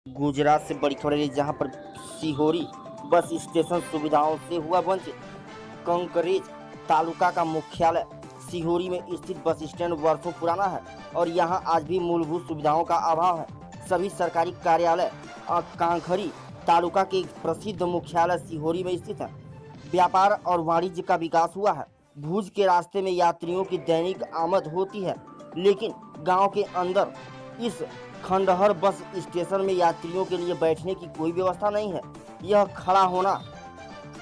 गुजरात से बड़ी खबर है जहां पर सिहोरी बस स्टेशन सुविधाओं से हुआ वंचित। कंकरेज तालुका का मुख्यालय सिहोरी में स्थित बस स्टैंड वर्षों पुराना है और यहां आज भी मूलभूत सुविधाओं का अभाव है। सभी सरकारी कार्यालय कांखरी तालुका के प्रसिद्ध मुख्यालय सिहोरी में स्थित है। व्यापार और वाणिज्य का विकास हुआ है। भुज के रास्ते में यात्रियों की दैनिक आमद होती है, लेकिन गांव के अंदर इस खंडहर बस स्टेशन में यात्रियों के लिए बैठने की कोई व्यवस्था नहीं है। यह खड़ा होना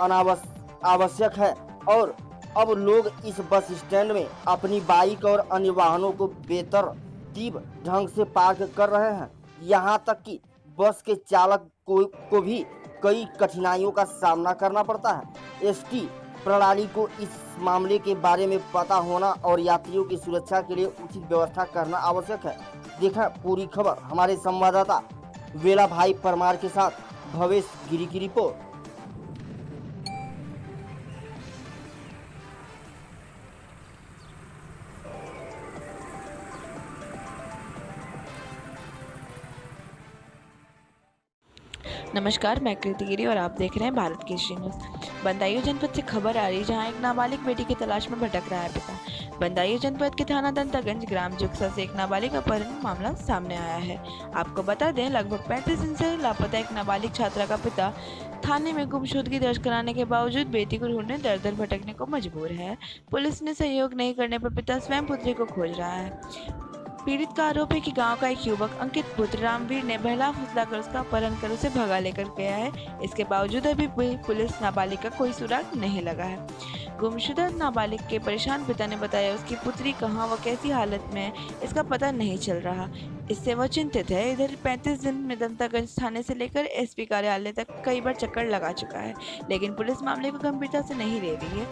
आवश्यक है और अब लोग इस बस स्टैंड में अपनी बाइक और अन्य वाहनों को बेतरतीब ढंग से पार्क कर रहे हैं। यहाँ तक कि बस के चालक को भी कई कठिनाइयों का सामना करना पड़ता है। एसटी प्रणाली को इस मामले के बारे में पता होना और यात्रियों की सुरक्षा के लिए उचित व्यवस्था करना आवश्यक है। देखा पूरी खबर हमारे संवाददाता वेला भाई परमार के साथ भवेश गिरी की रिपोर्ट। नमस्कार, मैं कृति गिरी और आप देख रहे हैं भारत केसरी न्यूज़। बदायूं जनपद से खबर आ रही जहां एक नाबालिग बेटी की तलाश में भटक रहा है पिता। बदायूं जनपद के थाना दंतागंज ग्राम जुगसा से एक नाबालिग अपहरण मामला सामने आया है। आपको बता दें, लगभग 35 दिन से लापता एक नाबालिग छात्रा का पिता थाने में गुमशुदगी दर्ज कराने के बावजूद बेटी को ढूंढने दर दर भटकने को मजबूर है। पुलिस ने सहयोग नहीं करने पर पिता स्वयं पुत्री को खोज रहा है। पीड़ित का आरोप है कि गांव का एक युवक अंकित पुत्र रामवीर ने बहला फुसलाकर उसका अपहरण कर उसे भगा लेकर गया है। इसके बावजूद अभी भी पुलिस नाबालिग का कोई सुराग नहीं लगा है। गुमशुदा नाबालिग के परेशान पिता ने बताया उसकी पुत्री कहां व कैसी हालत में है इसका पता नहीं चल रहा। इससे वह चिंतित है। इधर 35 दिन में दंतागंज थाने से लेकर एसपी कार्यालय तक कई बार चक्कर लगा चुका है, लेकिन पुलिस मामले को गंभीरता से नहीं ले रही है।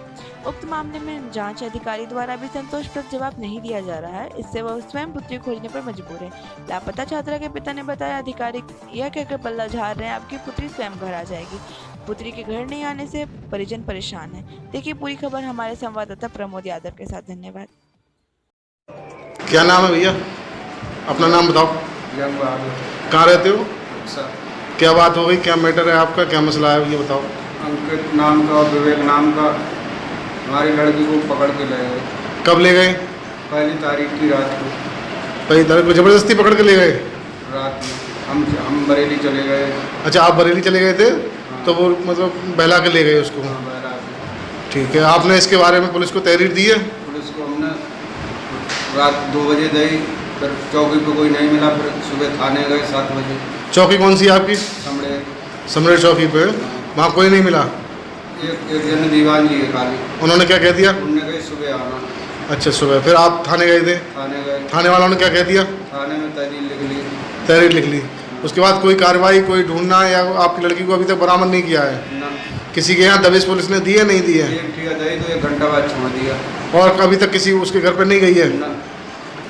उक्त मामले में जांच अधिकारी द्वारा भी संतोषप्रद जवाब नहीं दिया जा रहा है। इससे वह स्वयं पुत्री खोजने पर मजबूर है। लापता छात्रा के पिता ने बताया, अधिकारी यह कहकर पल्ला झाड़ रहे हैं आपकी पुत्री स्वयं घर आ जाएगी। पुत्री के घर नहीं आने से परिजन परेशान है। देखिए पूरी खबर हमारे संवाददाता प्रमोद यादव के साथ। धन्यवाद। क्या नाम है भैया? अपना नाम बताओ। कहाँ रहते हो? क्या बात हो गई? क्या मैटर है आपका? क्या मसला है ये बताओ। अंकित नाम का और विवेक नाम का हमारी लड़की को पकड़ के ले गए। कब ले गए? पहली तारीख की रात को। पहली तारीख को जबरदस्ती पकड़ के ले गए? रात में हम बरेली चले गए। अच्छा, आप बरेली चले गए थे? तो वो मतलब बहला के ले गए उसको? हाँ, बहला के। ठीक है, आपने इसके बारे में पुलिस को तहरीर दी है? पुलिस को हमने रात 2 बजे दी, फिर चौकी पे कोई नहीं मिला, फिर सुबह थाने गए 7 बजे। चौकी कौन सी है आपकी? समरेर चौकी पे? वहाँ कोई नहीं मिला? एक जन दीवान जी है खाली। उन्होंने क्या कह दिया? उन्होंने कही सुबह आना। अच्छा, सुबह। फिर आप थाने गए थे? थाने गए। थाने वालों ने क्या कह दिया? थाने में तहरीर लिख ली। तहरीर लिख ली। उसके बाद कोई कार्रवाई, कोई ढूंढना या आपकी लड़की को अभी तक बरामद नहीं किया है? ना। किसी के यहाँ दबिश पुलिस ने दी है, नहीं दी है? एक ठिका दही तो 1 घंटा बाद छोड़ दिया। और अभी तक किसी उसके घर पे नहीं गई है? ना।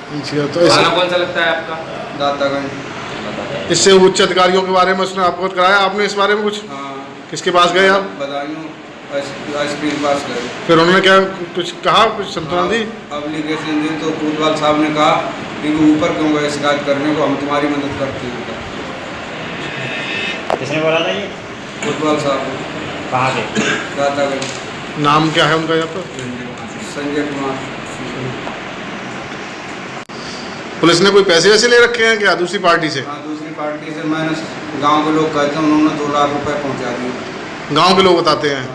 अच्छा, तो थाना कौन सा लगता है आपका? दातागंज। इससे उच्च अधिकारियों के बारे में उसने अवगत कराया आपने इस बारे में कुछ? हाँ। किसके पास गए आप? बदायूं एसपी के पास गए। फिर उन्होंने क्या कुछ कहा, कुछ सांत्वना दी? एप्लीकेशन दी तो कोतवाल साहब ने कहा कि वो ऊपर क्यों गए शिकायत करने को, हम तुम्हारी मदद करते हैं। किसने बोला था ये? कोतवाल साहब। कहाँ के? दातागंज। नाम क्या है उनका यहाँ पर? संजय कुमार। पुलिस ने कोई पैसे वैसे ले रखे हैं क्या दूसरी पार्टी से? हाँ, दूसरी पार्टी से। मैंने गांव के लोग कहते हैं, उन्होंने 2 लाख रुपए पहुंचा दिए। गांव के लोग बताते हैं?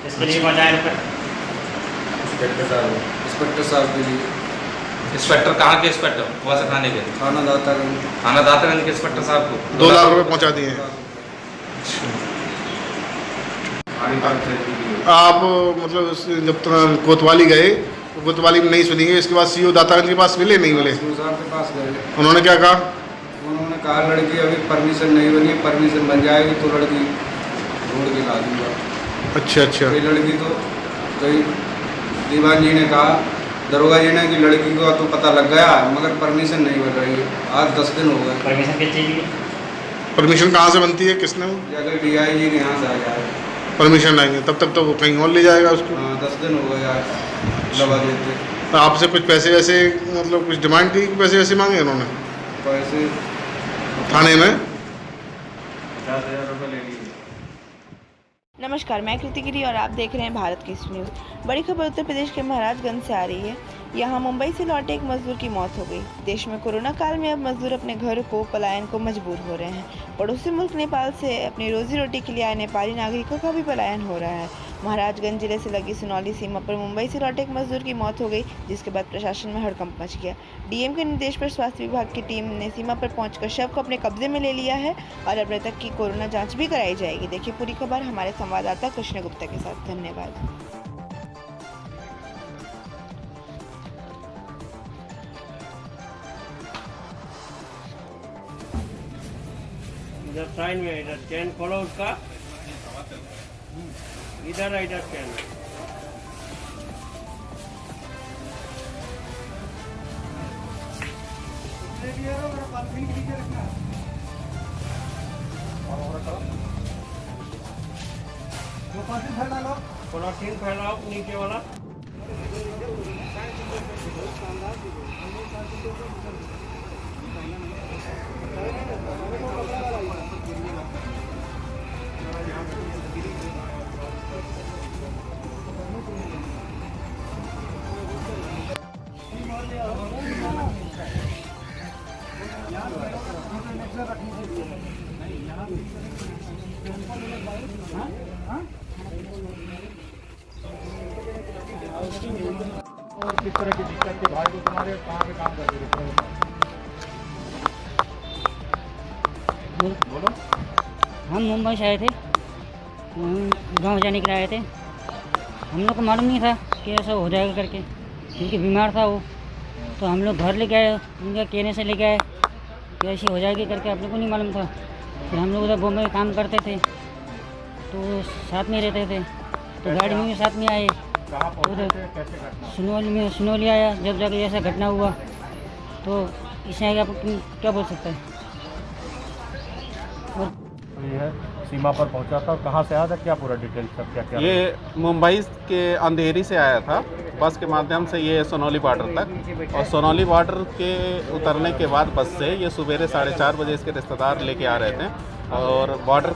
किसके लिए पहुँचाए रुपये? इंस्पेक्टर साहब के लिए। इंस्पेक्टर कहाँ के इंस्पेक्टर? कौन से थाने के? थाना दातागंज। थाना दातागंज के इंस्पेक्टर साहब को 2 लाख रुपए पहुंचा दिए हैं? आप मतलब जब कोतवाली गए तो कोतवाली में नहीं सुनी गई, इसके बाद सीओ दातागंज के पास मिले, नहीं मिले? सीओ साहब के पास गए। उन्होंने क्या कहा? उन्होंने कहा लड़की अभी परमिशन नहीं बनी, परमिशन बन जाएगी तो लड़की ढूंढ के ला दूंगा। अच्छा अच्छा। ये लड़की तो कई दीवान जी ने कहा, दरोगा जी ने, कि लड़की को तो पता लग गया मगर परमिशन नहीं बन रही है। आज 10 दिन हो गए। परमिशन किस चीज़ की? परमिशन कहाँ से बनती है? किसने? अगर DI जी के यहाँ से आ जाए परमिशन लाएंगे, तब तक तो वो कहीं और ले जाएगा उसको। हाँ, 10 दिन हो गए आज दबा देते। तो आपसे कुछ पैसे वैसे मतलब कुछ डिमांड की, पैसे वैसे मांगे उन्होंने पैसे थाने में? 10,000 रुपये ले लीजिए। नमस्कार, मैं कृति गिरी और आप देख रहे हैं भारत की न्यूज़। बड़ी खबर उत्तर प्रदेश के महाराजगंज से आ रही है। यहाँ मुंबई से लौटे एक मजदूर की मौत हो गई। देश में कोरोना काल में अब मजदूर अपने घर को पलायन को मजबूर हो रहे हैं। पड़ोसी मुल्क नेपाल से अपनी रोजी रोटी के लिए आए नेपाली नागरिकों का भी पलायन हो रहा है। महाराजगंज जिले से लगी सुनौली सीमा पर मुंबई से लौटे एक मजदूर की मौत हो गई, जिसके बाद प्रशासन में हड़कंप मच गया। डीएम के निर्देश पर स्वास्थ्य विभाग की टीम ने सीमा पर पहुंचकर शव को अपने कब्जे में ले लिया है और अब मृतक की कोरोना जांच भी कराई जाएगी। देखिए पूरी खबर हमारे संवाददाता कृष्ण गुप्ता के साथ। धन्यवाद। इधर साइन में इधर चैन खोलो उसका, इधर चैन। पॉलीथीन फैलाओ नीचे वाला। और किस तरह की दिक्कत थी भाई को तुम्हारे, कहाँ पे काम करते थे? बोलो। हम मुंबई से आए थे, गांव जाने के लिए आए थे। हम लोग को मालूम नहीं था कि ऐसा हो जाएगा करके, क्योंकि बीमार था वो। तो हम लोग घर लेके आए, उनके कहने से लेके आए कि ऐसी हो जाएगी करके, आप लोग को नहीं मालूम था। फिर हम लोग उधर बॉम्बे में काम करते थे तो साथ में रहते थे, तो गाड़ी में भी साथ में आए। उधर सुनौली आया, जब जाके ऐसा घटना हुआ तो इससे आगे आप क्या बोल सकते हैं। तो ये है सीमा पर पहुंचा था, कहाँ से आया था, क्या पूरा डिटेल सब क्या क्या? ये मुंबई के अंधेरी से आया था बस के माध्यम से ये सोनौली बॉर्डर तक, और सोनौली बॉर्डर के उतरने के बाद बस से ये सवेरे 4:30 बजे इसके रिश्तेदार लेके आ रहे थे, और बॉर्डर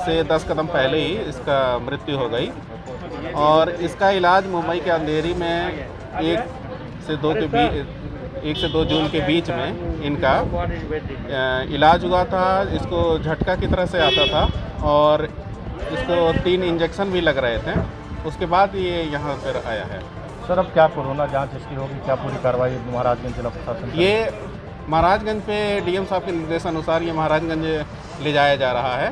से 10 कदम पहले ही इसका मृत्यु हो गई। और इसका इलाज मुंबई के अंधेरी में 1 से 2 जून के बीच में इनका इलाज हुआ था। इसको झटका की तरह से आता था और इसको 3 इंजेक्शन भी लग रहे थे। उसके बाद ये यहाँ पर आया है। सर अब क्या कोरोना जांच इसकी होगी, क्या पूरी कार्रवाई महाराजगंज जिला प्रशासन? ये महाराजगंज पे डीएम साहब के निर्देशानुसार ये महाराजगंज ले जाया जा रहा है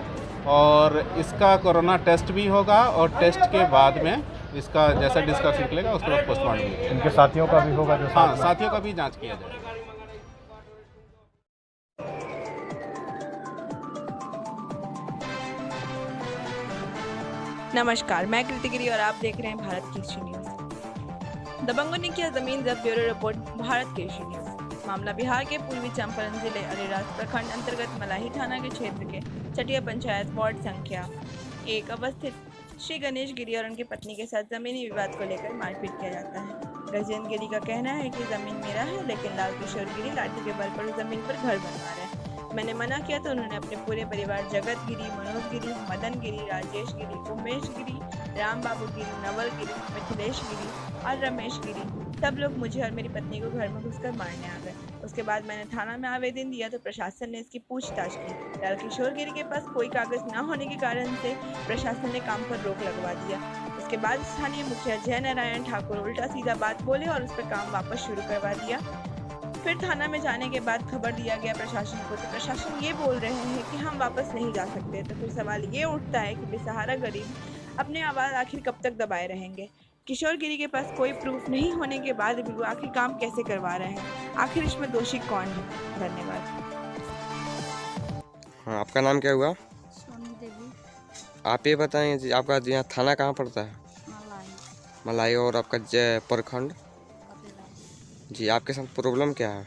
और इसका कोरोना टेस्ट भी होगा, और टेस्ट के बाद में इसका जैसा डिस्कस निकलेगा उसके बाद पोस्टमार्टम भी। इनके साथियों का भी होगा जो? हाँ, साथियों का भी जांच किया जाएगा। नमस्कार, मैं कृति गिरी और आप देख रहे हैं भारत की न्यूज़। दबंगों ने किया जमीन जब्त, ब्यूरो रिपोर्ट भारत की न्यूज़। मामला बिहार के पूर्वी चंपारण जिले अरेराज प्रखंड अंतर्गत मलाही थाना के क्षेत्र के चटिया पंचायत वार्ड संख्या 1 अवस्थित श्री गणेश गिरी और उनकी पत्नी के साथ जमीनी विवाद को लेकर मारपीट किया जाता है। गजेंद्र गिरी का कहना है कि जमीन मेरा है, लेकिन लाल किशोर गिरी लाठी के बल पर जमीन पर घर बनवा रहे हैं। मैंने मना किया तो उन्होंने अपने पूरे परिवार जगत गिरी, मनोज गिरी, मदन गिरी, राजेश गिरी, उमेश गिरी, राम बाबू गिरी, नवल गिरी, मिथिलेश गिरी और रमेश गिरी, सब लोग मुझे और मेरी पत्नी को घर में घुसकर मारने आ गए। उसके बाद मैंने थाना में आवेदन दिया तो प्रशासन ने इसकी पूछताछ की। लाल किशोर गिरी के पास कोई कागज न होने के कारण से प्रशासन ने काम पर रोक लगवा दिया। उसके बाद स्थानीय मुखिया जय नारायण ठाकुर उल्टा सीधा बात बोले और उस पर काम वापस शुरू करवा दिया। फिर थाना में जाने के बाद खबर दिया गया प्रशासन को, तो प्रशासन ये बोल रहे हैं कि हम वापस नहीं जा सकते। तो फिर सवाल ये उठता है कि बेसहारा गरीब अपने आवाज़ आखिर कब तक दबाए रहेंगे। किशोर गिरी के पास कोई प्रूफ नहीं होने के बाद भी वो आखिर काम कैसे करवा रहे हैं, आखिर इसमें दोषी कौन है? धन्यवाद। हाँ, आपका नाम क्या हुआ? सोनी देवी। आप ये बताएं जी, आपका यहाँ थाना कहाँ पड़ता है? मलाई। और आपका प्रखंड? जी, आपके साथ प्रॉब्लम क्या है?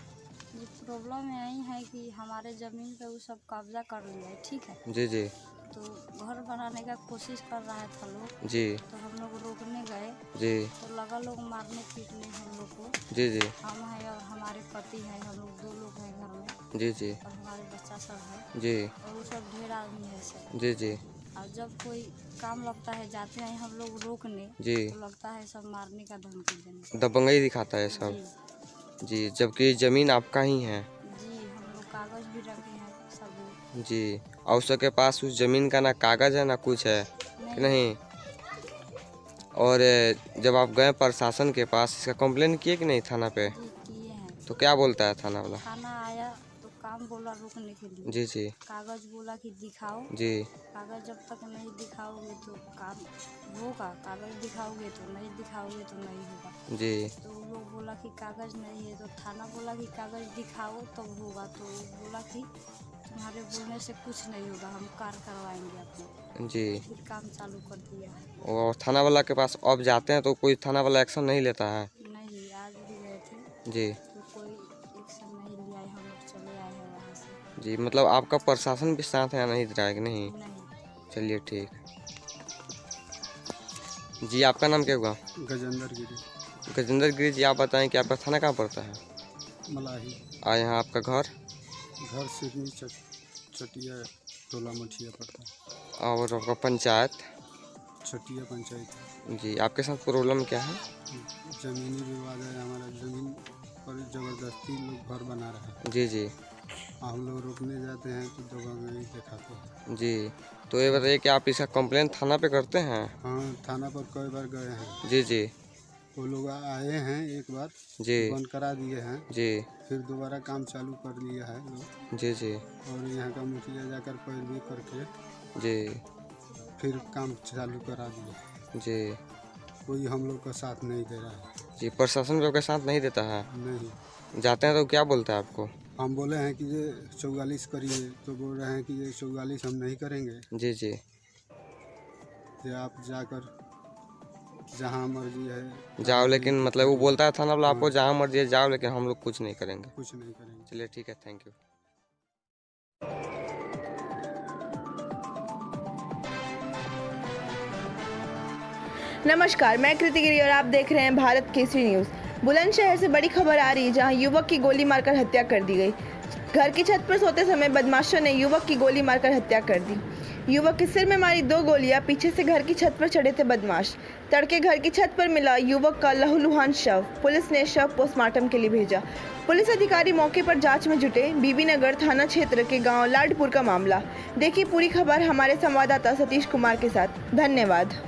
जी, प्रॉब्लम यही है कि हमारे ज़मीन पे वो सब कब्जा कर लिया है, ठीक है। जी जी। तो घर बनाने का कोशिश कर रहा था लोग। जी तो हम लोग रोकने गए जी तो लगा लोग मारने पीटने हम लोग को। जी जी हम हैं और हमारे पति हैं, हम लोग 2 लोग हैं घर में जी जी और हमारे बच्चा सब है जी और वो सब ढेर आदमी है सब। जी जी और जब कोई काम लगता है जाते हैं हम लोग रोकने जी तो लगता है सब मारने का धमकी देने। दबंगई दिखाता है सब। जी जी, जबकि ज़मीन आपका ही है। जी हम लोग कागज भी रखे हैं सब। जी, और उसके पास उस ज़मीन का ना कागज़ है ना कुछ है कि नहीं। और जब आप गए प्रशासन के पास, इसका कंप्लेन किए कि नहीं थाना पे? जी किए हैं। तो क्या बोलता है थाना वाला? थाना आया तो काम बोला रोकने के लिए। जी जी कागज बोला कि दिखाओ। जी कागज जब तक नहीं दिखाओगे तो काम होगा, कागज दिखाओगे तो नहीं, दिखाओगे तो नहीं होगा। जी तो वो लोग बोला कि कागज नहीं है, तो थाना बोला कि कागज दिखाओ तब होगा। तो बोला कि तुम्हारे बोलने से कुछ नहीं होगा, हम कार्य करवाएंगे अपने। जी। फिर काम चालू कर दिया है। और थाना वाला के पास अब जाते हैं तो कोई थाना वाला एक्शन नहीं लेता है? नहीं, आज भी गए थे जी तो कोई एक्शन नहीं लिया है, हम लोग चले आए हैं वहाँ से। जी, मतलब आपका प्रशासन भी साथ है नहीं दे रहा है कि नहीं? नहीं। चलिए ठीक। जी, आपका नाम क्या हुआ? गजेंद्र गिरी। गजेंद्र गिरी जी, आप बताएं कि आपका थाना कहाँ पड़ता है? मलाही। और यहाँ आपका घर? घर सिवनी चटिया टोला मठिया पड़ता है। और आपका पंचायत? चटिया पंचायत। जी, आपके साथ प्रॉब्लम क्या है? ज़मीनी विवाद है, हमारा ज़मीन पर ज़बरदस्ती लोग घर बना रहे हैं। जी जी हम लोग रोकने जाते हैं तो दबंगई दिखाते हैं। जी, तो ये बताइए कि आप इसका कंप्लेन थाना पे करते हैं? हाँ, थाना पर कई बार गए हैं। जी जी वो लोग आए हैं, एक बार जी बंद करा दिए हैं, जी फिर दोबारा काम चालू कर लिया है लोग। जी जी और यहाँ का मुखिया जाकर पैरवी करके जी फिर काम चालू करा दिया। जी कोई हम लोग का साथ नहीं दे रहा है। जी, प्रशासन भी आपके साथ नहीं देता है? नहीं। जाते हैं तो क्या बोलता है आपको? हम बोले हैं कि ये 44 करिए तो बोल रहे हैं कि ये 44 हम नहीं करेंगे। जी जी ये आप जाकर जहाँ मर्जी है जाओ, लेकिन मतलब वो बोलता है थाना वाला आपको जहाँ मर्जी है जाओ, लेकिन हम लोग कुछ नहीं करेंगे। कुछ नहीं करेंगे। चलिए ठीक है, थैंक यू। नमस्कार, मैं कृति गिरी और आप देख रहे हैं भारत केसरी न्यूज़। बुलंदशहर से बड़ी खबर आ रही है, जहां युवक की गोली मारकर हत्या कर दी गई। घर की छत पर सोते समय बदमाशों ने युवक की गोली मारकर हत्या कर दी। युवक के सिर में मारी 2 गोलियां, पीछे से घर की छत पर चढ़े थे बदमाश। तड़के घर की छत पर मिला युवक का लहूलुहान शव। पुलिस ने शव पोस्टमार्टम के लिए भेजा। पुलिस अधिकारी मौके पर जांच में जुटे। बीबीनगर थाना क्षेत्र के गांव लाडपुर का मामला। देखिए पूरी खबर हमारे संवाददाता सतीश कुमार के साथ। धन्यवाद।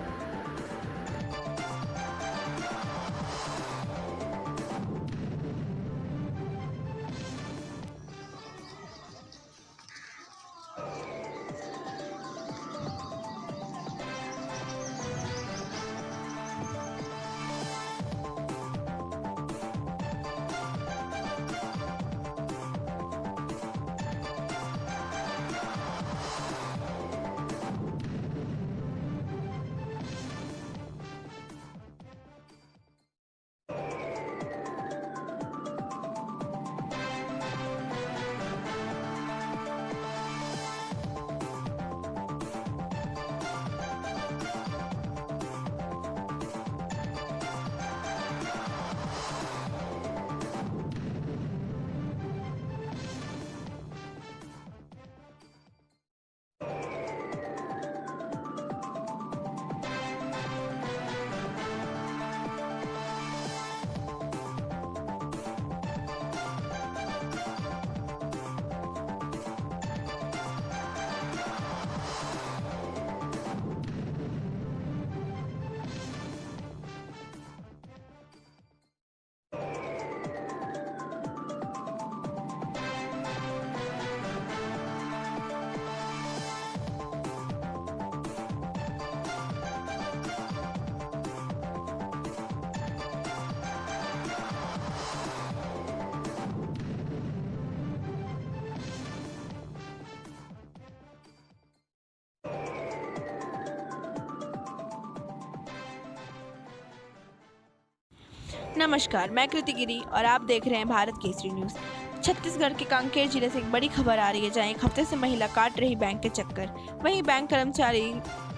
नमस्कार, मैं कृति गिरी और आप देख रहे हैं भारत केसरी न्यूज़। छत्तीसगढ़ के कांकेर जिले से एक बड़ी खबर आ रही है, जहां एक हफ्ते से महिला काट रही बैंक के चक्कर। वहीं बैंक कर्मचारी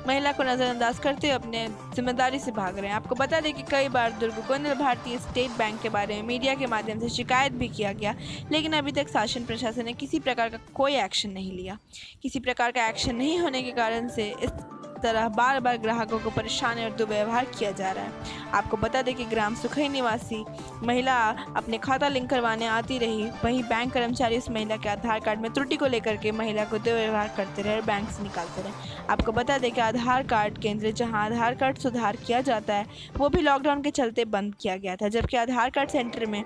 महिला को नजरअंदाज करते हुए अपने जिम्मेदारी से भाग रहे हैं। आपको बता दें कि कई बार दुर्ग गोंदल भारतीय स्टेट बैंक के बारे में मीडिया के माध्यम से शिकायत भी किया गया, लेकिन अभी तक शासन प्रशासन ने किसी प्रकार का कोई एक्शन नहीं लिया। किसी प्रकार का एक्शन नहीं होने के कारण से इस तरह बार बार ग्राहकों को परेशान और दुर्व्यवहार किया जा रहा है। आपको बता दें कि ग्राम सुखई निवासी महिला अपने खाता लिंक करवाने आती रही, वहीं बैंक कर्मचारी उस महिला के आधार कार्ड में त्रुटि को लेकर के महिला को दुर्व्यवहार करते रहे और बैंक से निकालते रहे। आपको बता दें कि आधार कार्ड केंद्र जहां आधार कार्ड सुधार किया जाता है वो भी लॉकडाउन के चलते बंद किया गया था, जबकि आधार कार्ड सेंटर में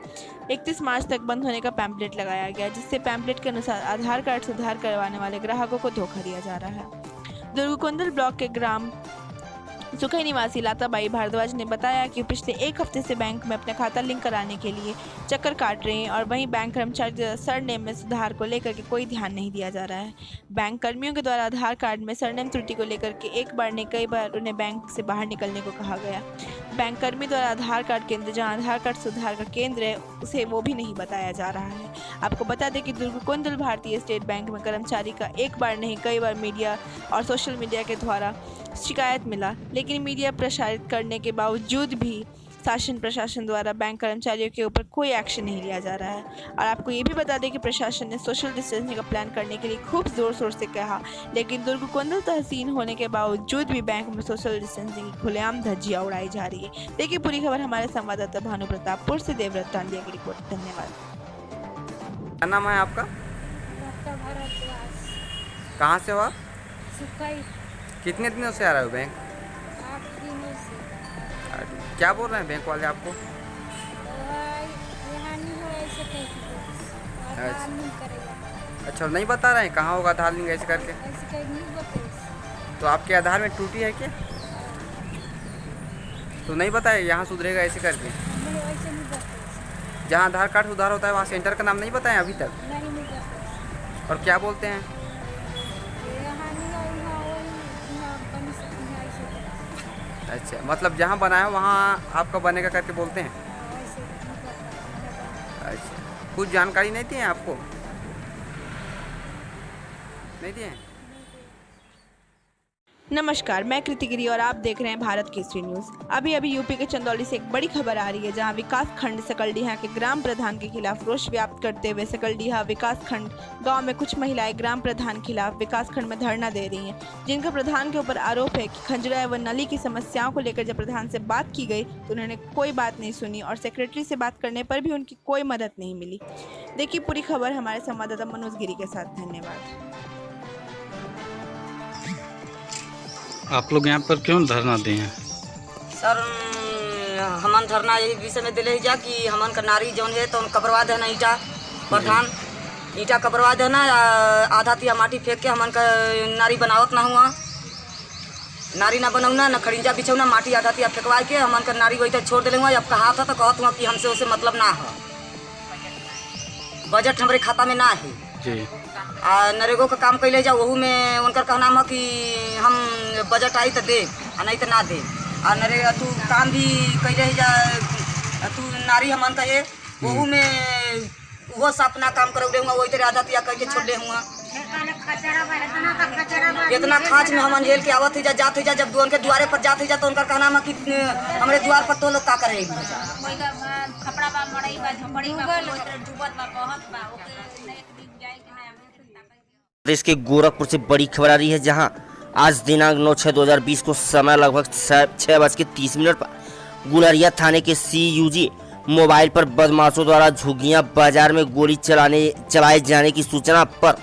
31 मार्च तक बंद होने का पैम्पलेट लगाया गया, जिससे पैम्पलेट के अनुसार आधार कार्ड सुधार करवाने वाले ग्राहकों को धोखा दिया जा रहा है। दुर्ग गोंदल ब्लॉक के ग्राम सुखई निवासी लाताबाई भारद्वाज ने बताया कि पिछले एक हफ्ते से बैंक में अपना खाता लिंक कराने के लिए चक्कर काट रहे हैं और वहीं बैंक कर्मचारी सरनेम में सुधार को लेकर के कोई ध्यान नहीं दिया जा रहा है। बैंक कर्मियों के द्वारा आधार कार्ड में सरनेम त्रुटि को लेकर के एक बार नहीं कई बार उन्हें बैंक से बाहर निकलने को कहा गया। बैंक कर्मी द्वारा आधार कार्ड केंद्र जहां आधार कार्ड सुधार का केंद्र है उसे वो भी नहीं बताया जा रहा है। आपको बता दें कि दुर्ग गोंदल भारतीय स्टेट बैंक में कर्मचारी का एक बार नहीं कई बार मीडिया और सोशल मीडिया के द्वारा शिकायत मिला, लेकिन मीडिया प्रसारित करने के बावजूद भी शासन प्रशासन द्वारा बैंक कर्मचारियों के ऊपर कोई एक्शन नहीं लिया जा रहा है। और आपको ये भी बता दें कि प्रशासन ने सोशल डिस्टेंसिंग का प्लान करने के लिए खूब जोर शोर से कहा, लेकिन दुर्ग गोंदल तहसील होने के बावजूद भी बैंक में सोशल डिस्टेंसिंग की खुलेआम धज्जियां उड़ाई जा रही है। देखिए पूरी खबर हमारे संवाददाता भानु प्रतापपुर से देवव्रत तांडिया की रिपोर्ट। धन्यवाद। क्या नाम है आपका? कहाँ से हो? कितने दिनों से आ रहे हो बैंक? 8 दिनों से। क्या बोल रहे हैं बैंक वाले आपको? यहाँ नहीं हो ऐसे कैसे आधार नहीं करेगा। अच्छा, नहीं बता रहे हैं कहाँ होगा आधार लिंक ऐसे करके? ऐसे कहीं नहीं बताइए। तो आपके आधार में त्रुटि है क्या? तो नहीं बताए यहाँ सुधरेगा ऐसे करके? नहीं, ऐसे नहीं बताइए। जहाँ आधार कार्ड सुधार होता है वहाँ सेंटर का नाम नहीं बताएं अभी तक? नहीं बताइए। और क्या बोलते हैं? अच्छा, मतलब जहाँ बनाया है वहाँ आपका बनेगा करके बोलते हैं? अच्छा, कुछ जानकारी नहीं दी है आपको? नहीं दी है? नमस्कार, मैं कृति गिरी और आप देख रहे हैं भारत केसरी न्यूज़। अभी यूपी के चंदौली से एक बड़ी खबर आ रही है, जहां विकास खंड सकलडीहा के ग्राम प्रधान के खिलाफ रोष व्याप्त करते हुए सकलडीहा विकास खंड गांव में कुछ महिलाएं ग्राम प्रधान खिलाफ विकास खंड में धरना दे रही हैं, जिनका प्रधान के ऊपर आरोप है कि खंजरा व नली की समस्याओं को लेकर जब प्रधान से बात की गई तो उन्होंने कोई बात नहीं सुनी और सेक्रेटरी से बात करने पर भी उनकी कोई मदद नहीं मिली। देखिए पूरी खबर हमारे संवाददाता मनोज गिरी के साथ। धन्यवाद। आप लोग यहाँ पर क्यों धरना दिए हैं? सर हमन धरना यही विषय में दिले जा कि हमन का नारी जौन है तो कबरवा देना ईटा प्रधान ईटा कबरवा देना, आधा तिया माटी फेंक के हमन का नारी बनावत ना हुआ, नारी ना बनौना ना खड़िंजा बिछौना, माटी आधा तिया फेंकवा के हमन का नारी वही छोड़ दिले हुआ। अब कहा था तो कहत हुआ कि हमसे उसे मतलब ना है, बजट हमारे खाता में ना है जी। नरेगो का काम कैले जा वहू में उनका कहना है कि हम बजट आई तो दे नहीं तो ना दे। और नरेगा तू काम भी कैले जा, तू नारी हमन का है वहू में वो सपना काम करौले हुआ, वही तरह आधा तिया करके छोड़ ले हुआ। इतना खाच में हमन हेल के आवत ही जा जात ही जा, जब उनके द्वारे पर जात ही जा तो उनका कहना है कि हमारे द्वार पर तो लोग का करे प्रदेश के गोरखपुर से बड़ी खबर आ रही है, जहां आज दिनांक 9/6/2020 को समय लगभग 6:30 पर गुलरिया थाने के CUG मोबाइल पर बदमाशों द्वारा झुग्गियां बाजार में गोली चलाए जाने की सूचना पर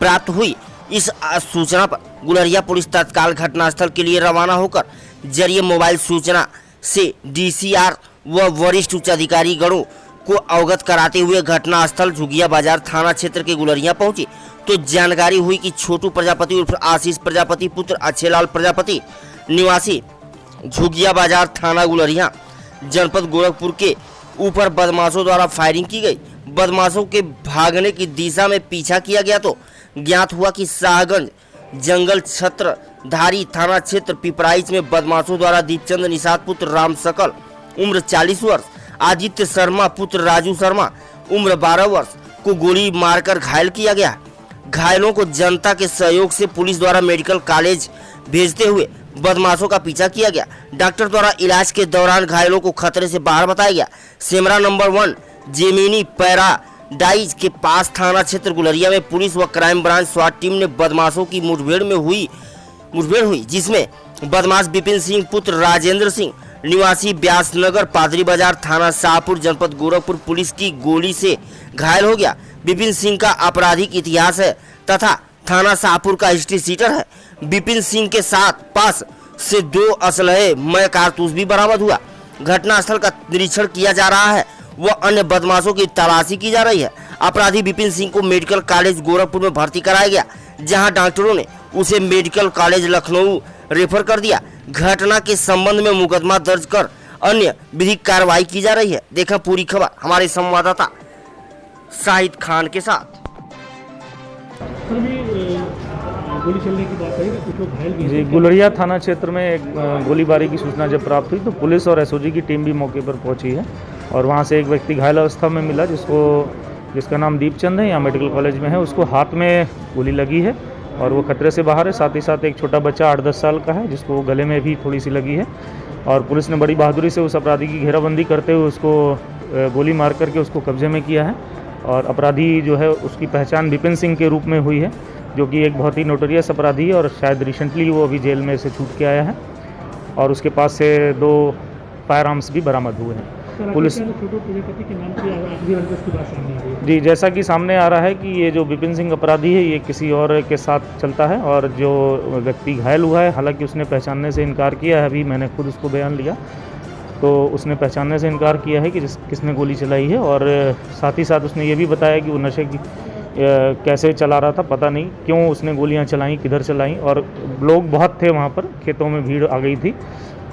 प्राप्त हुई। इस सूचना पर गुलरिया पुलिस तत्काल घटनास्थल के लिए रवाना होकर जरिए मोबाइल सूचना से DCR व वरिष्ठ उच्च अधिकारी गणों को अवगत कराते हुए घटनास्थल झुगिया बाजार थाना क्षेत्र के गुलरिया पहुंचे तो जानकारी हुई कि छोटू प्रजापति उर्फ आशीष प्रजापति पुत्र अच्छेलाल प्रजापति निवासी झुगिया बाजार थाना गुलरिया जनपद गोरखपुर के ऊपर बदमाशों द्वारा फायरिंग की गई। बदमाशों के भागने की दिशा में पीछा किया गया तो ज्ञात हुआ कि शाहगंज जंगल छत्र धारी थाना क्षेत्र पिपराइच में बदमाशों द्वारा दीपचंद निषाद पुत्र राम सकल उम्र 40 वर्ष, आदित्य शर्मा पुत्र राजू शर्मा उम्र 12 वर्ष, को गोली मारकर घायल किया गया। घायलों को जनता के सहयोग से पुलिस द्वारा मेडिकल कॉलेज भेजते हुए बदमाशों का पीछा किया गया। डॉक्टर द्वारा इलाज के दौरान घायलों को खतरे से बाहर बताया गया। सेमरा नंबर 1 जेमिनी पैराडाइज के पास थाना क्षेत्र गुलरिया में पुलिस व क्राइम ब्रांच स्वाट टीम ने बदमाशों की मुठभेड़ हुई जिसमें बदमाश विपिन सिंह पुत्र राजेंद्र सिंह निवासी व्यासनगर पादरी बाजार थाना शाहपुर जनपद गोरखपुर पुलिस की गोली से घायल हो गया। विपिन सिंह का आपराधिक इतिहास है तथा थाना शाहपुर का हिस्ट्री सीटर है। विपिन सिंह के साथ पास से 2 असलहे मय कारतूस भी बरामद हुआ। घटनास्थल का निरीक्षण किया जा रहा है व अन्य बदमाशों की तलाशी की जा रही है। अपराधी विपिन सिंह को मेडिकल कॉलेज गोरखपुर में भर्ती कराया गया, जहां डॉक्टरों ने उसे मेडिकल कॉलेज लखनऊ रेफर कर दिया। घटना के संबंध में मुकदमा दर्ज कर अन्य विधिक कार्रवाई की जा रही है। देखा पूरी खबर हमारे संवाददाता शाहिद खान के साथ। गोली चलने की बात है कि कुछ लोग घायल भी जी, गुलरिया थाना क्षेत्र में एक गोलीबारी की सूचना जब प्राप्त हुई तो पुलिस और एसओजी की टीम भी मौके पर पहुंची है और वहां से एक व्यक्ति घायल अवस्था में मिला जिसका नाम दीपचंद है, यहाँ मेडिकल कॉलेज में है। उसको हाथ में गोली लगी है और वो खतरे से बाहर है। साथ ही साथ एक छोटा बच्चा 8-10 साल का है जिसको गले में भी थोड़ी सी लगी है और पुलिस ने बड़ी बहादुरी से उस अपराधी की घेराबंदी करते हुए उसको गोली मार करके उसको कब्जे में किया है। और अपराधी जो है उसकी पहचान विपिन सिंह के रूप में हुई है, जो कि एक बहुत ही नोटोरियस अपराधी है और शायद रिसेंटली वो अभी जेल में से छूट के आया है और उसके पास से 2 फायर आर्म्स भी बरामद हुए हैं। पुलिस जी, जैसा कि सामने आ रहा है कि ये जो विपिन सिंह अपराधी है ये किसी और के साथ चलता है और जो व्यक्ति घायल हुआ है हालांकि उसने पहचानने से इनकार किया है। अभी मैंने खुद उसको बयान लिया तो उसने पहचानने से इनकार किया है कि किसने गोली चलाई है और साथ ही साथ उसने ये भी बताया कि वो नशे की कैसे चला रहा था, पता नहीं क्यों उसने गोलियां चलाई, किधर चलाई और लोग बहुत थे वहाँ पर, खेतों में भीड़ आ गई थी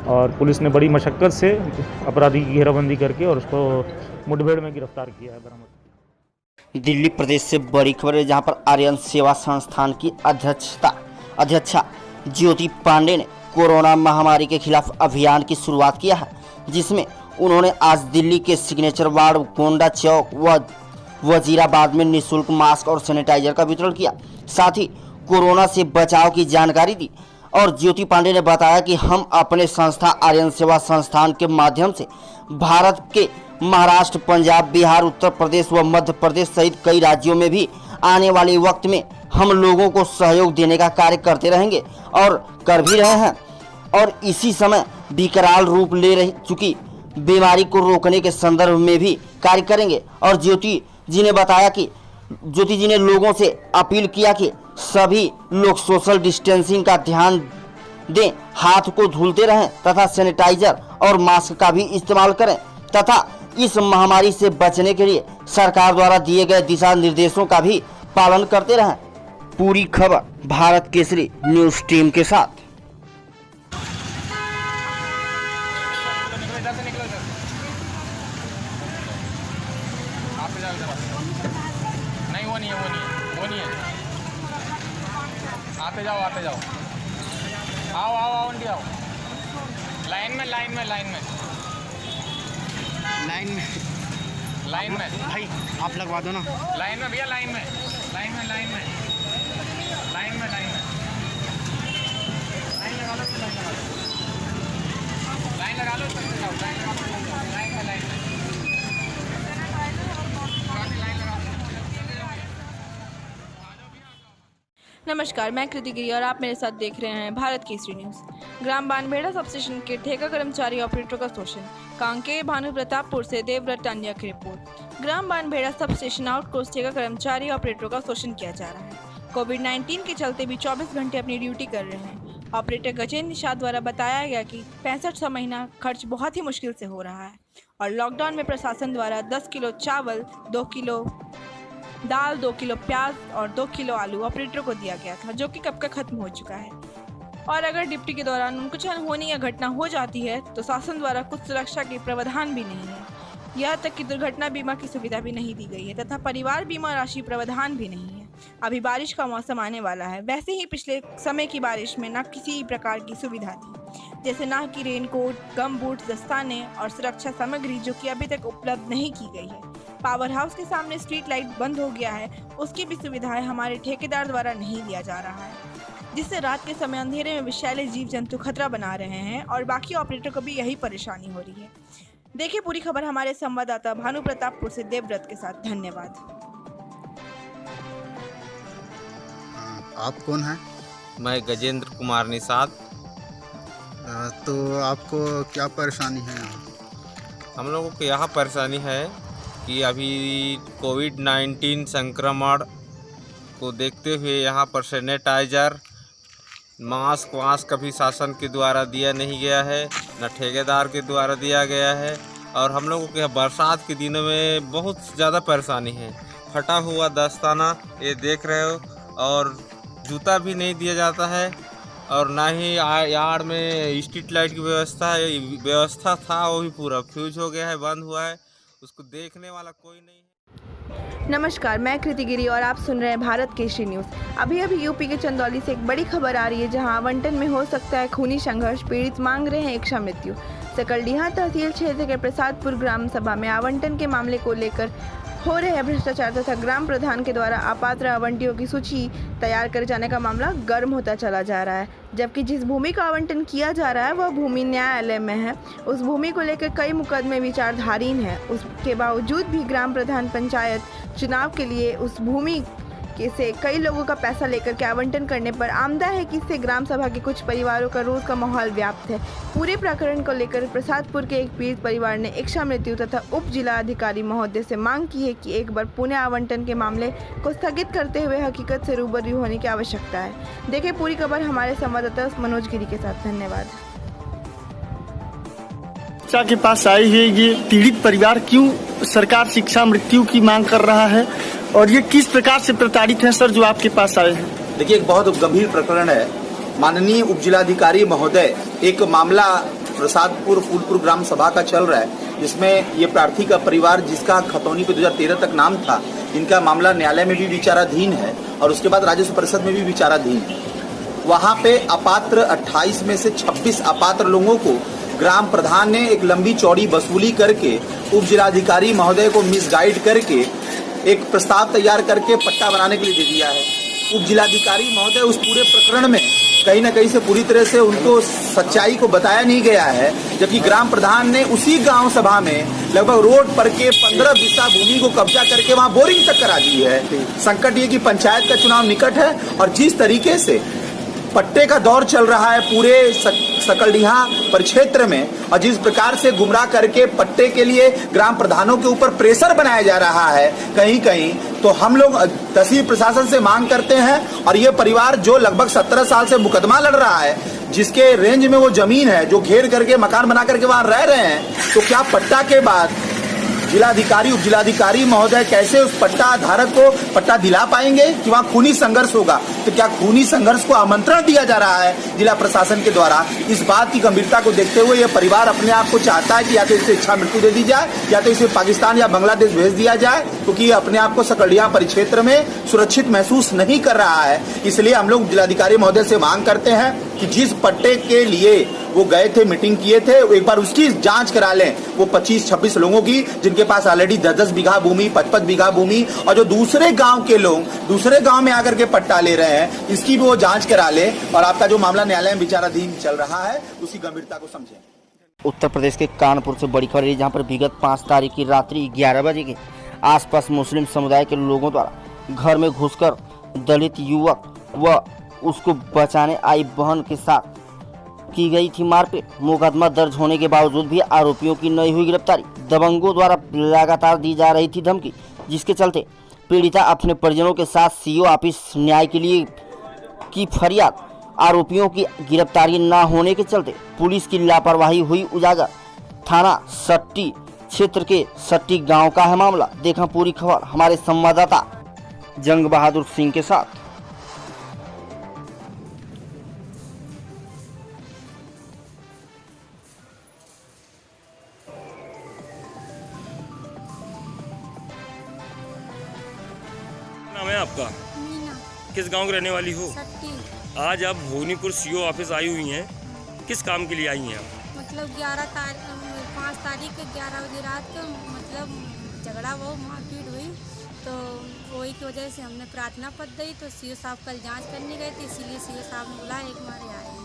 और पुलिस ने बड़ी मशक्क़त से अपराधी की घेराबंदी करके और उसको मुठभेड़ में गिरफ्तार किया है, बरामद। दिल्ली प्रदेश से बड़ी खबर है, जहां पर आर्यन सेवा संस्थान की अध्यक्षा ज्योति पांडे ने कोरोना महामारी के खिलाफ अभियान की शुरुआत किया है, जिसमें उन्होंने आज दिल्ली के सिग्नेचर वार्ड, गोंडा चौक व वजीराबाद में निःशुल्क मास्क और सैनिटाइजर का वितरण किया। साथ ही कोरोना से बचाव की जानकारी दी और ज्योति पांडे ने बताया कि हम अपने संस्था आर्यन सेवा संस्थान के माध्यम से भारत के महाराष्ट्र, पंजाब, बिहार, उत्तर प्रदेश व मध्य प्रदेश सहित कई राज्यों में भी आने वाले वक्त में हम लोगों को सहयोग देने का कार्य करते रहेंगे और कर भी रहे हैं और इसी समय विकराल रूप ले रही चुकी बीमारी को रोकने के संदर्भ में भी कार्य करेंगे। और ज्योति जी ने बताया कि ज्योति जी ने लोगों से अपील किया कि सभी लोग सोशल डिस्टेंसिंग का ध्यान दें, हाथ को धुलते रहें तथा सैनिटाइजर और मास्क का भी इस्तेमाल करें तथा इस महामारी से बचने के लिए सरकार द्वारा दिए गए दिशा निर्देशों का भी पालन करते रहें। पूरी खबर भारत केसरी न्यूज टीम के साथ। नहीं, वो नहीं है। आते जाओ आओ इंडिया आओ। लाइन में भाई आप लगवा दो ना। लाइन में भैया, लाइन में लाइन लगा लो। नमस्कार, मैं कृति गिरी और आप मेरे साथ देख रहे हैं भारत केसरी न्यूज़। ग्राम बानबेड़ा सब स्टेशन के ठेका कर्मचारी ऑपरेटर का शोषण। कांकेर भानु प्रतापपुर से देवव्रत टांडिया की रिपोर्ट। ग्राम बानबेड़ा सब स्टेशन आउटकोर्स ठेका कर्मचारी ऑपरेटरों का शोषण किया जा रहा है। कोविड-19 के चलते भी 24 घंटे अपनी ड्यूटी कर रहे हैं। ऑपरेटर गजेंद्र निषाद द्वारा बताया गया कि 65 महीना खर्च बहुत ही मुश्किल से हो रहा है और लॉकडाउन में प्रशासन द्वारा 10 किलो चावल, 2 किलो दाल, 2 किलो प्याज और 2 किलो आलू ऑपरेटर को दिया गया था, जो कि कब का खत्म हो चुका है। और अगर ड्यूटी के दौरान कुछ अनहोनी या घटना हो जाती है तो शासन द्वारा कुछ सुरक्षा के प्रावधान भी नहीं है। यह तक कि दुर्घटना बीमा की सुविधा भी नहीं दी गई है तथा परिवार बीमा राशि प्रावधान भी नहीं है। अभी बारिश का मौसम आने वाला है, वैसे ही पिछले समय की बारिश में न किसी प्रकार की सुविधा थी, जैसे न कि रेनकोट, गम बूट, दस्ताने और सुरक्षा सामग्री, जो कि अभी तक उपलब्ध नहीं की गई है। पावर हाउस के सामने स्ट्रीट लाइट बंद हो गया है, उसकी भी सुविधाएं हमारे ठेकेदार द्वारा नहीं दिया जा रहा है, जिससे रात के समय अंधेरे में विषैले जीव जंतु खतरा बना रहे हैं और बाकी ऑपरेटर को भी यही परेशानी हो रही है। देखिए पूरी खबर हमारे संवाददाता भानु प्रतापपुर से देवव्रत के साथ। धन्यवाद। आप कौन हैं? मैं गजेंद्र कुमार निषाद। तो आपको क्या परेशानी है यहाँ? हम लोगों को यहाँ परेशानी है कि अभी कोविड-19 संक्रमण को देखते हुए यहाँ पर सैनिटाइज़र, मास्क कभी शासन के द्वारा दिया नहीं गया है, न ठेकेदार के द्वारा दिया गया है। और हम लोगों के बरसात के दिनों में बहुत ज़्यादा परेशानी है। फटा हुआ दस्ताना ये देख रहे हो, और जूता भी नहीं दिया जाता है, और ना ही यार्ड में स्ट्रीट लाइट की व्यवस्था था, वो भी पूरा फ्यूज हो गया है, बंद हुआ है, उसको देखने वाला कोई नहीं है। नमस्कार, मैं कृति गिरी और आप सुन रहे हैं भारत केसरी न्यूज़। अभी यूपी के चंदौली से एक बड़ी खबर आ रही है, जहां आवंटन में हो सकता है खूनी संघर्ष। पीड़ित मांग रहे हैं इच्छा मृत्यु। सकलडीहा तहसील क्षेत्र के प्रसादपुर ग्राम सभा में आवंटन के मामले को लेकर हो रहे भ्रष्टाचार तथा ग्राम प्रधान के द्वारा अपात्र आवंटियों की सूची तैयार करे जाने का मामला गर्म होता चला जा रहा है, जबकि जिस भूमि का आवंटन किया जा रहा है वह भूमि न्यायालय में है। उस भूमि को लेकर कई मुकदमे विचाराधीन हैं। उसके बावजूद भी ग्राम प्रधान पंचायत चुनाव के लिए उस भूमि से कई लोगों का पैसा लेकर के आवंटन करने पर आमदा है कि इससे ग्राम सभा के कुछ परिवारों का रोज का माहौल व्याप्त है। पूरे प्रकरण को लेकर प्रसादपुर के एक पीड़ित परिवार ने इच्छा मृत्यु तथा उप जिला अधिकारी महोदय से मांग की है कि एक बार पुनः आवंटन के मामले को स्थगित करते हुए हकीकत से रूबरू होने की आवश्यकता है। देखिए पूरी खबर हमारे संवाददाता मनोज गिरी के साथ। धन्यवाद। शिक्षा के पास आई है, ये पीड़ित परिवार क्यों सरकार शिक्षा मृत्यु की मांग कर रहा है और ये किस प्रकार से प्रताड़ित हैं सर जो आपके पास आए हैं? देखिए, एक बहुत गंभीर प्रकरण है। माननीय उप जिलाधिकारी महोदय, एक मामला प्रसादपुर फूलपुर ग्राम सभा का चल रहा है, जिसमें ये प्रार्थी का परिवार जिसका खतौनी पे 2013 तक नाम था, इनका मामला न्यायालय में भी विचाराधीन है और उसके बाद राजस्व परिषद में भी विचाराधीन है। वहाँ पे अपात्र 28 में से 26 अपात्र लोगों को ग्राम प्रधान ने एक लंबी चौड़ी वसूली करके उप जिलाधिकारी महोदय को मिसगाइड करके एक प्रस्ताव तैयार करके पट्टा बनाने के लिए दे दिया है। उप जिलाधिकारी महोदय उस पूरे प्रकरण में कहीं न कहीं से पूरी तरह से उनको सच्चाई को बताया नहीं गया है, जबकि ग्राम प्रधान ने उसी गांव सभा में लगभग रोड पर के 15 बिस्सा भूमि को कब्जा करके वहां बोरिंग तक करा दी है। संकट ये कि पंचायत का चुनाव निकट है और जिस तरीके से पट्टे का दौर चल रहा है पूरे सकलडीहा परिक्षेत्र में, और जिस प्रकार से गुमराह करके पट्टे के लिए ग्राम प्रधानों के ऊपर प्रेशर बनाया जा रहा है कहीं कहीं, तो हम लोग तहसील प्रशासन से मांग करते हैं। और ये परिवार जो लगभग 17 साल से मुकदमा लड़ रहा है, जिसके रेंज में वो जमीन है, जो घेर करके मकान बना करके वहां रह रहे हैं, तो क्या पट्टा के बाद जिलाधिकारी उप जिलाधिकारी महोदय कैसे उस पट्टा धारक को पट्टा दिला पाएंगे कि वहाँ खूनी संघर्ष होगा? तो क्या खूनी संघर्ष को आमंत्रण दिया जा रहा है जिला प्रशासन के द्वारा? इस बात की गंभीरता को देखते हुए यह परिवार अपने आप को चाहता है कि या तो इसे इच्छा मृत्यु दे दी जाए या तो इसे पाकिस्तान या बांग्लादेश भेज दिया जाए, क्योंकि ये अपने आप को सकलडीहा परिक्षेत्र में सुरक्षित महसूस नहीं कर रहा है। इसलिए हम लोग जिलाधिकारी महोदय से मांग करते हैं कि जिस पट्टे के लिए वो गए थे, मीटिंग किए थे, एक बार उसकी जांच करा लें। वो 25-26 लोगों की जिनके पास ऑलरेडी 10-10 बीघा भूमि, 55 बीघा भूमि, और जो दूसरे गांव के लोग दूसरे गांव में आकर के पट्टा ले रहे हैं, इसकी भी वो जांच करा ले और आपका जो मामला न्यायालय में विचाराधीन चल रहा है उसकी गंभीरता को समझें। उत्तर प्रदेश के कानपुर से बड़ी खबर है, जहां पर विगत 5 तारीख की रात्रि 11 बजे के आसपास मुस्लिम समुदाय के लोगों द्वारा घर में घुसकर दलित युवक व उसको बचाने आई बहन के साथ की गई थी मारपीट। मुकदमा दर्ज होने के बावजूद भी आरोपियों की नहीं हुई गिरफ्तारी। दबंगों द्वारा लगातार दी जा रही थी धमकी, जिसके चलते पीड़िता अपने परिजनों के साथ सीओ ऑफिस न्याय के लिए की फरियाद। आरोपियों की गिरफ्तारी न होने के चलते पुलिस की लापरवाही हुई उजागर। थाना सट्टी क्षेत्र के सट्टी गांव का है मामला। देखा पूरी खबर हमारे संवाददाता जंग बहादुर सिंह के साथ। नाम है आपका? मीना। किस गांव की रहने वाली हो? सट्टी। आज आप भोनीपुर सीओ ऑफिस आई हुई हैं, किस काम के लिए आई हैं आप? मतलब 5 तारीख के 11 बजे रात को मतलब झगड़ा वो मारपीट हुई, तो वही की वजह से हमने प्रार्थना पत्र दी। तो सीओ साहब कल जांच करने गए थे, इसीलिए सीओ साहब ने बुलाया, एक मारे आए हैं।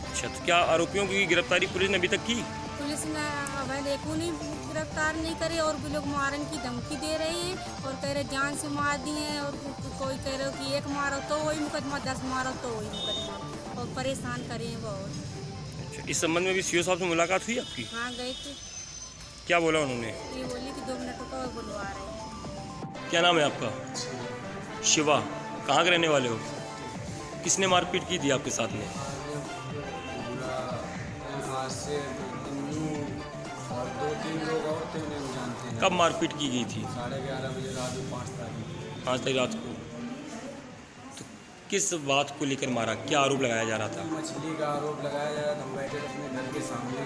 अच्छा, तो क्या आरोपियों की गिरफ्तारी पुलिस ने अभी तक की? पुलिस ने अवैध एक नहीं गिरफ्तार नहीं करे और भी लोग मारने की धमकी दे रही है और कह रहे जान से मार दिए, और कोई कह रहे हो कि एक मारो तो वही मुकदमा, 10 मारो तो वही मुकदमा, और परेशान करें बहुत। अच्छा, इस संबंध में भी सीओ साहब से मुलाकात हुई आपकी? हाँ गए थे। क्या बोला उन्होंने? ये बोली कि 2 मिनट को बुलवा रहे हैं। क्या नाम है आपका? शिवा। कहाँ के रहने वाले हो? किसने मारपीट की थी आपके साथ में? और 2-3 लोग और थे, उन्हें जानते हैं। कब मारपीट की गई थी? 11:30 बजे रात में 5 तारीख। 5 तारीख रात को। तो किस बात को लेकर मारा? क्या आरोप लगाया जा रहा था? मछली का आरोप लगाया जा रहा था। हम बैठे थे अपने घर के सामने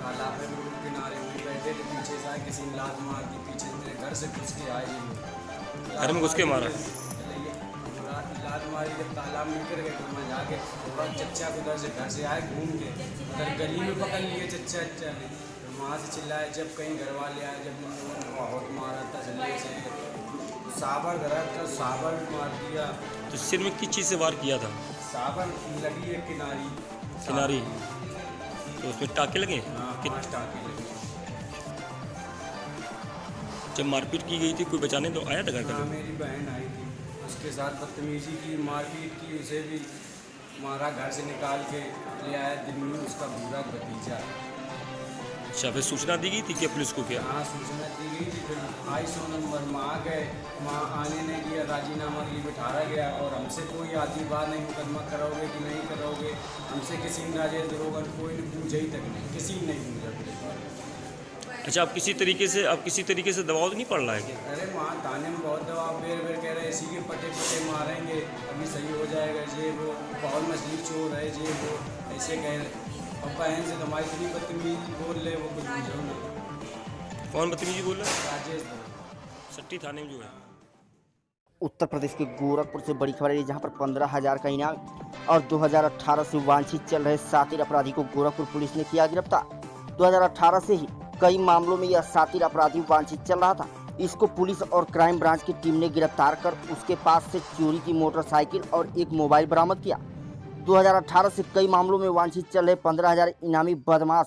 तालाब पे रोड किनारे में बैठे थे, पीछे से आए किसी ने लात मार दी, पीछे से मेरे घर से घुस के आए ये लोग। घर में घुस के मारा? लात मारी, जब तालाब में गिर गए तो मैं जाके थोड़ा चच्चा को उधर से घर से आए घूम के उधर गली में पकड़ लिए चच्चा ने, वहाँ से चिल्लाए। जब कहीं घर वाले आए, जब उन लोगों ने बहुत मारा तसल्ली से, साबर धरा था, साबर मार दिया। तो सिर में किस चीज़ से वार किया था? साबर लगी है किनारी। तो उसमें टाके लगे? हाँ, 5 टाके लगे। जब मारपीट की गई थी कोई बचाने तो आया था घर का? हाँ, मेरी बहन आई थी, उसके साथ बदतमीजी की, मारपीट की, उसे भी मारा, घर से निकाल के ले आया दिल्ली, उसका बुरा भतीजा। अच्छा, फिर सूचना दी गई थी क्या पुलिस को? क्या? हाँ, सूचना दी गई थी। फिर 250 नंबर में आ गए, वहाँ आने नहीं दिया, राजीनामा के लिए बिठाया गया और हमसे कोई आदमी बात नहीं, मुकदमा कराओगे कि नहीं कराओगे, हमसे किसी ने राजेश दरोगा कोई ने पूछा ही तक नहीं, किसी ने नहीं पूछा। अच्छा, आप किसी तरीके से दबाव तो नहीं पड़ रहा है क्या? अरे वहाँ थाने में बहुत दबाव, बेर कह रहे इसी के पटे मारेंगे, अभी सही हो जाएगा, ये वो बहुत मछली चोर है, ये वो ऐसे कह रहे। और बहन से हमारी इतनी बदतमीजी बोल रहे, वो कुछ पूछो ना। कौन बदतमीजी बोल रहा है? राजेश सट्टी थाने में जो है। उत्तर प्रदेश के गोरखपुर से बड़ी खबर है, जहां पर 15,000 का इनाम और 2018 से वांछित चल रहे सातिर अपराधी को गोरखपुर पुलिस ने किया गिरफ्तार। 2018 से ही कई मामलों में यह सातिर अपराधी वांछित चल रहा था। इसको पुलिस और क्राइम ब्रांच की टीम ने गिरफ्तार कर उसके पास से चोरी की मोटरसाइकिल और एक मोबाइल बरामद किया। 2018 से कई मामलों में वांछित चल रहे 15,000 इनामी बदमाश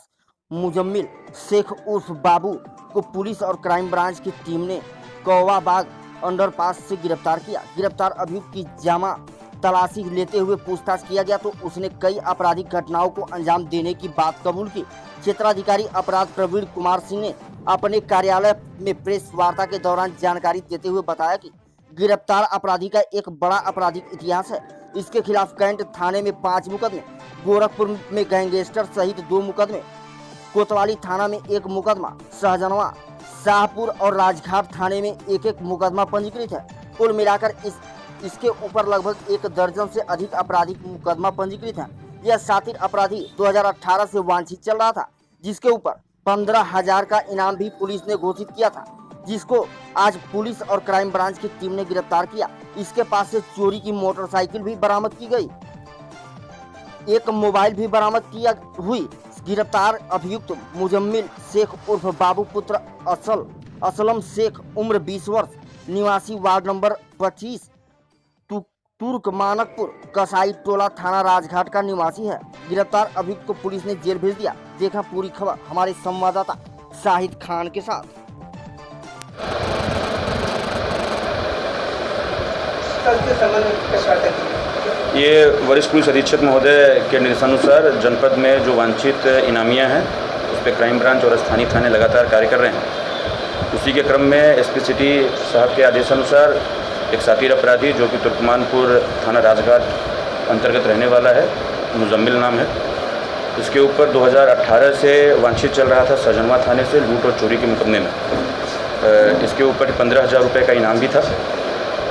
मुजम्मिल शेख उर्फ बाबू को पुलिस और क्राइम ब्रांच की टीम ने कौवा बाग अंडरपास से गिरफ्तार किया। गिरफ्तार अभियुक्त की जामा तलाशी लेते हुए पूछताछ किया गया तो उसने कई आपराधिक घटनाओं को अंजाम देने की बात कबूल की। क्षेत्राधिकारी अपराध प्रवीण कुमार सिंह ने अपने कार्यालय में प्रेस वार्ता के दौरान जानकारी देते हुए बताया कि गिरफ्तार अपराधी का एक बड़ा आपराधिक इतिहास है। इसके खिलाफ कैंट थाने में 5 मुकदमे, गोरखपुर में गैंगस्टर सहित 2 मुकदमे, कोतवाली थाना में 1 मुकदमा, सहजनवा, शाहपुर और राजघाट थाने में 1-1 मुकदमा पंजीकृत है। कुल मिलाकर इसके ऊपर लगभग 1 दर्जन से अधिक आपराधिक मुकदमा पंजीकृत है। यह सातिर अपराधी 2018 से वांछित चल रहा था, जिसके ऊपर 15,000 का इनाम भी पुलिस ने घोषित किया था, जिसको आज पुलिस और क्राइम ब्रांच की टीम ने गिरफ्तार किया। इसके पास से चोरी की मोटरसाइकिल भी बरामद की गई, एक मोबाइल भी बरामद किया हुई। गिरफ्तार अभियुक्त मुजम्मिल शेख उर्फ बाबू पुत्र असलम शेख उम्र 20 वर्ष, निवासी वार्ड नंबर 25 तुर्कमानकपुर कसाई टोला थाना राजघाट का निवासी है। गिरफ्तार अभियुक्त को पुलिस ने जेल भेज दिया। देखा पूरी खबर हमारे संवाददाता शाहिद खान के साथ। ये वरिष्ठ पुलिस अधीक्षक महोदय के निर्देशानुसार जनपद में जो वांछित इनामियां हैं उस पर क्राइम ब्रांच और स्थानीय थाने लगातार कार्य कर रहे हैं। उसी के क्रम में एसपी सिटी साहब के आदेशानुसार एक सातिर अपराधी जो कि तुर्कमानपुर थाना राजघाट अंतर्गत रहने वाला है, मुजम्मिल नाम है, इसके ऊपर 2018 से वांछित चल रहा था सहजनवा थाने से लूट और चोरी के मुकदमे में। इसके ऊपर 15,000 रुपये का इनाम भी था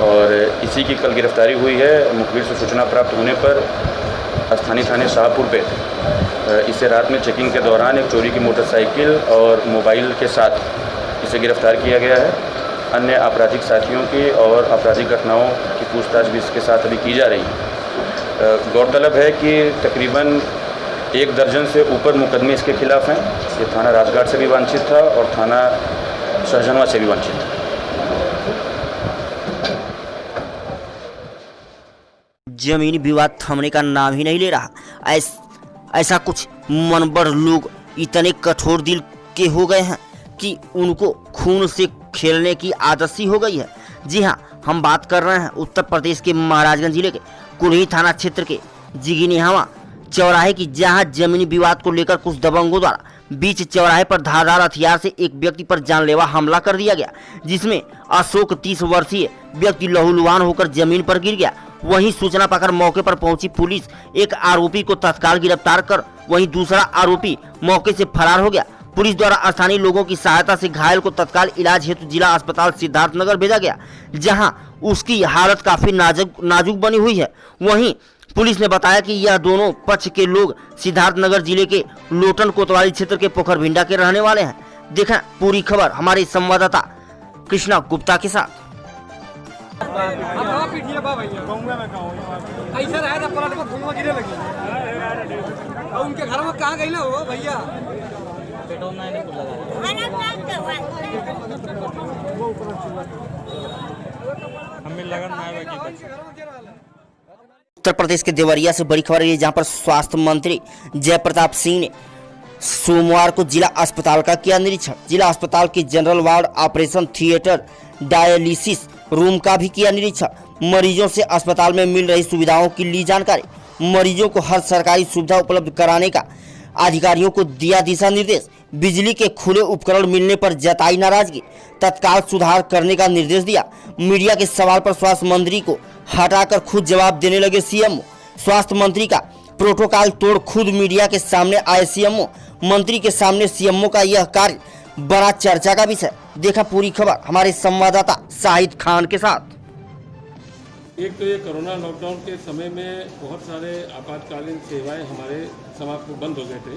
और इसी की कल गिरफ्तारी हुई है। मुखबिर से सूचना प्राप्त होने पर स्थानीय थाने शाहपुर पे इसे रात में चेकिंग के दौरान एक चोरी की मोटरसाइकिल और मोबाइल के साथ इसे गिरफ्तार किया गया है। अन्य आपराधिक साथियों की और आपराधिक घटनाओं की पूछताछ भी इसके साथ अभी की जा रही है। गौरतलब है कि तकरीबन 1 दर्जन से ऊपर मुकदमे इसके खिलाफ हैं। ये थाना राजघाट से भी वांछित था और थाना सहजनवा से भी वंचित। जमीनी विवाद थमने का नाम ही नहीं ले रहा। ऐसा कुछ मनबड़ लोग इतने कठोर दिल के हो गए हैं कि उनको खून से खेलने की आदत सी हो गई है। जी हाँ, हम बात कर रहे हैं उत्तर प्रदेश के महाराजगंज जिले के कुल्ही थाना क्षेत्र के जिगिनीहावा चौराहे की, जहां जमीनी विवाद को लेकर कुछ दबंगों द्वारा बीच चौराहे पर धारदार हथियार से एक व्यक्ति पर जानलेवा हमला कर दिया गया, जिसमें अशोक 30 वर्षीय व्यक्ति लहूलुहान होकर जमीन पर गिर गया। वहीं सूचना पाकर मौके पर पहुंची पुलिस एक आरोपी को तत्काल गिरफ्तार कर वहीं दूसरा आरोपी मौके से फरार हो गया। पुलिस द्वारा स्थानीय लोगों की सहायता से घायल को तत्काल इलाज हेतु जिला अस्पताल सिद्धार्थनगर भेजा गया, जहां उसकी हालत काफी नाजुक बनी हुई है। वहीं पुलिस ने बताया कि यह दोनों पक्ष के लोग सिद्धार्थनगर जिले के लोटन कोतवाली क्षेत्र के पोखरभिंडा के रहने वाले हैं। देखा पूरी खबर हमारे संवाददाता कृष्णा गुप्ता के साथ। उनके घर में कहाँ गई ना वो भैया हमें लगन उत्तर प्रदेश के देवरिया से बड़ी खबर है, जहां पर स्वास्थ्य मंत्री जयप्रताप सिंह ने सोमवार को जिला अस्पताल का किया निरीक्षण। जिला अस्पताल के general ward, operation theatre, dialysis room का भी किया निरीक्षण। मरीजों से अस्पताल में मिल रही सुविधाओं की ली जानकारी। मरीजों को हर सरकारी सुविधा उपलब्ध कराने का अधिकारियों को दिया दिशा निर्देश। बिजली के खुले उपकरण मिलने पर जताई नाराजगी, तत्काल सुधार करने का निर्देश दिया। मीडिया के सवाल पर स्वास्थ्य मंत्री को हटाकर खुद जवाब देने लगे सीएमओ। स्वास्थ्य मंत्री का प्रोटोकॉल तोड़ खुद मीडिया के सामने आए सीएमओ। मंत्री के सामने सीएमओ का यह कार्य बड़ा चर्चा का विषय। देखा पूरी खबर हमारे संवाददाता शाहिद खान के साथ। एक तो ये कोरोना लॉकडाउन के समय में बहुत सारे आपातकालीन सेवाएं हमारे समाज में बंद हो गए थे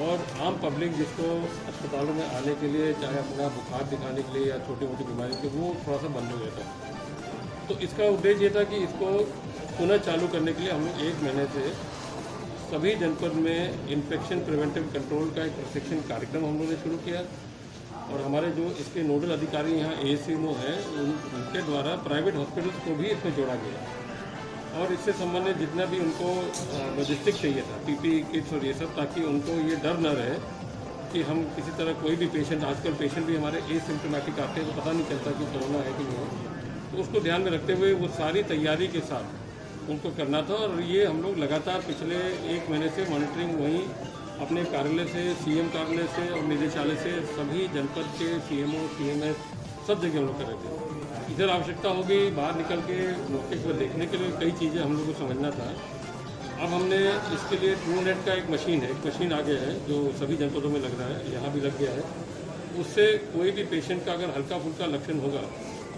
और आम पब्लिक जिसको अस्पतालों में आने के लिए, चाहे अपना बुखार दिखाने के लिए या छोटी मोटी बीमारी के, वो थोड़ा सा बंद हो गया था। तो इसका उद्देश्य ये था कि इसको पुनः चालू करने के लिए हम लोग 1 महीने से सभी जनपद में इन्फेक्शन प्रिवेंटिव कंट्रोल का एक प्रशिक्षण कार्यक्रम हम लोगों ने शुरू किया और हमारे जो इसके नोडल अधिकारी यहाँ ACMO हैं उनके द्वारा प्राइवेट हॉस्पिटल्स को भी इसमें जोड़ा गया और इससे संबंधित जितना भी उनको लॉजिस्टिक चाहिए था, PPE किट्स और ये सब, ताकि उनको ये डर न रहे कि हम किसी तरह कोई भी पेशेंट, आजकल पेशेंट भी हमारे एसिम्प्टोमेटिक आते हैं तो पता नहीं चलता कि कोरोना है कि नहीं, तो उसको ध्यान में रखते हुए वो सारी तैयारी के साथ उनको करना था। और ये हम लोग लगातार पिछले 1 महीने से मॉनिटरिंग वहीं अपने कार्यालय से, CM कार्यालय से और निदेशालय से सभी जनपद के CMO, CMS सब जगह हम लोग कर रहे थे। इधर आवश्यकता होगी बाहर निकल के मौके पर देखने के लिए, कई चीज़ें हम लोग को समझना था। अब हमने इसके लिए TrueNet का एक मशीन आ गया है जो सभी जनपदों में लग रहा है, यहाँ भी लग गया है। उससे कोई भी पेशेंट का अगर हल्का फुल्का लक्षण होगा